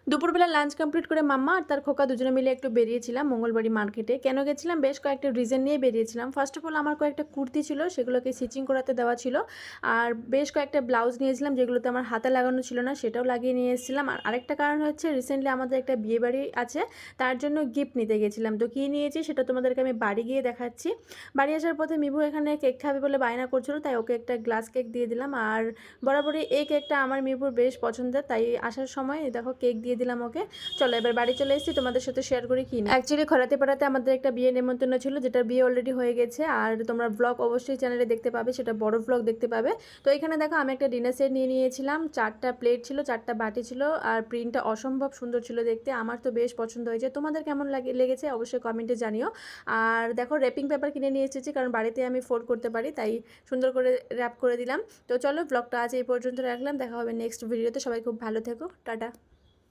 দুপুরবেলা lunch complete করে মাম্মা আর তার খোকা দুজনে মিলে একটু বেরিয়েছিলাম মঙ্গলবাড়ি মার্কেটে। কেন গেছিলাম? বেশ কয়েকটা রিজন নিয়ে বেরিয়েছিলাম। ফার্স্ট অফ অল আমার কয়েকটা কুর্তি ছিল, সেগুলোকে স্টিচিং করাতে দেওয়া ছিল। আর বেশ কয়েকটা ব্লাউজ নিয়েছিলাম যেগুলোতে আমার হাতে লাগানো ছিল না, সেটাও লাগিয়ে নিয়ে এসেছিলাম। আর আরেকটা কারণ হচ্ছে রিসেন্টলি আমাদের একটা বিয়েবাড়ি আছে, তার জন্য গিফট নিতে গেছিলাম। তো কী নিয়েছি সেটা তোমাদেরকে আমি বাড়ি গিয়ে দেখাচ্ছি। বাড়ি আসার পথে মিভু এখানে কেক খাবে বলে বায়না করছিল, তাই ওকে একটা গ্লাস কেক দিয়ে দিলাম। আর বরাবরই এই কেকটা আমার মিভুর বেশ পছন্দের, তাই আসার সময় দেখো কেক দিয়ে দিলাম ওকে। চলো এবার বাড়ি চলে এসেছি, তোমাদের সাথে শেয়ার করি কি না। অ্যাকচুয়ালি খরাতে পাড়াতে আমাদের একটা বিয়ে নেমন্তন্ন ছিল, যেটা বিয়ে অলরেডি হয়ে গেছে। আর তোমরা ব্লগ অবশ্যই চ্যানেলে দেখতে পাবে, সেটা বড় ব্লগ দেখতে পাবে। তো এখানে দেখো আমি একটা ডিনার সেট নিয়ে নিয়েছিলাম, 4টা প্লেট ছিল, 4টা বাটি ছিল। আর প্রিন্টটা অসম্ভব সুন্দর ছিল দেখতে, আমার তো বেশ পছন্দ হয়েছে। তোমাদের কেমন লেগেছে অবশ্যই কমেন্টে জানিও। আর দেখো র্যাপিং পেপার কিনে নিয়ে এসেছি, কারণ বাড়িতে আমি ফোল্ড করতে পারি, তাই সুন্দর করে র্যাপ করে দিলাম। তো চলো ব্লগটা আজ এই পর্যন্ত রাখলাম, দেখা হবে নেক্সট ভিডিওতে। সবাই খুব ভালো থেকো, টাটা।